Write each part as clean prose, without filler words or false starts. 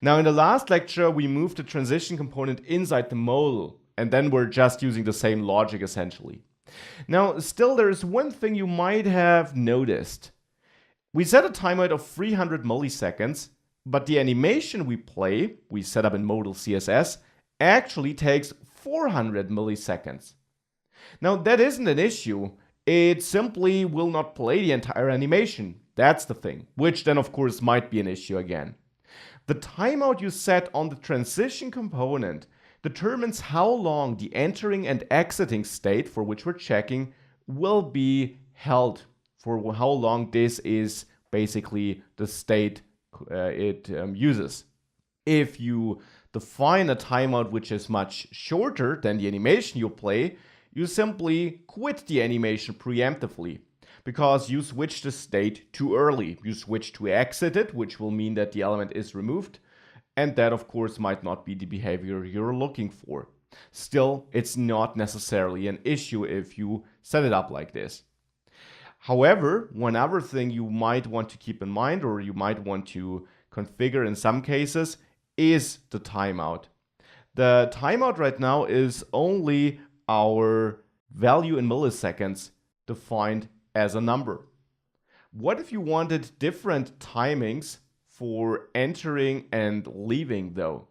Now in the last lecture, we moved the transition component inside the modal, and then we're just using the same logic essentially. Now, still there is one thing you might have noticed. We set a timeout of 300 milliseconds, but the animation we set up in modal CSS, actually takes 400 milliseconds. Now that isn't an issue, it simply will not play the entire animation. That's the thing, which then of course might be an issue again. The timeout you set on the transition component determines how long the entering and exiting state, for which we're checking, will be held, for how long this is basically the state it uses. If you define a timeout which is much shorter than the animation you play, you simply quit the animation preemptively, because you switch the state too early. You switch to exit it, which will mean that the element is removed, and that of course might not be the behavior you're looking for. Still, it's not necessarily an issue if you set it up like this. However, one other thing you might want to keep in mind, or you might want to configure in some cases, is the timeout. The timeout right now is only our value in milliseconds defined as a number. What if you wanted different timings for entering and leaving though?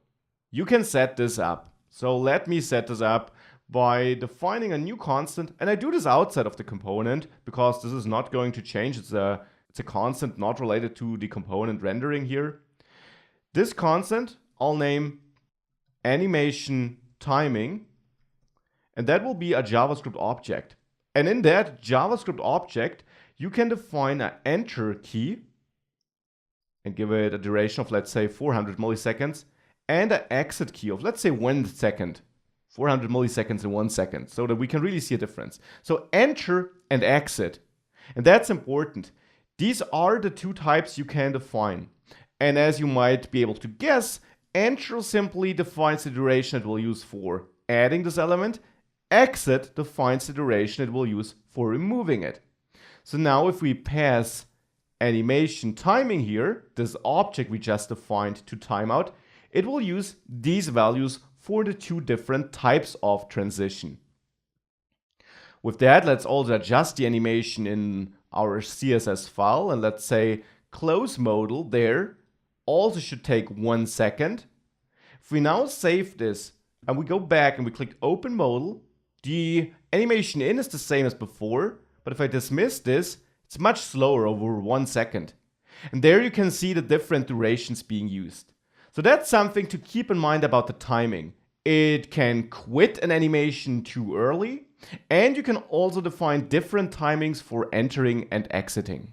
You can set this up. So let me set this up by defining a new constant, and I do this outside of the component because this is not going to change. It's a constant not related to the component rendering here. This constant I'll name animation timing, and that will be a JavaScript object. And in that JavaScript object, you can define an enter key and give it a duration of, let's say, 400 milliseconds, and an exit key of, let's say, 1 second. 400 milliseconds in 1 second, so that we can really see a difference. So enter and exit, and that's important. These are the two types you can define. And as you might be able to guess, enter simply defines the duration it will use for adding this element. Exit defines the duration it will use for removing it. So now if we pass animation timing here, this object we just defined to timeout, it will use these values for the two different types of transition. With that, let's also adjust the animation in our CSS file, and let's say close modal there also should take 1 second. If we now save this and we go back and we click open modal, the animation in is the same as before, but if I dismiss this, it's much slower, over 1 second. And there you can see the different durations being used. So that's something to keep in mind about the timing. It can quit an animation too early, and you can also define different timings for entering and exiting.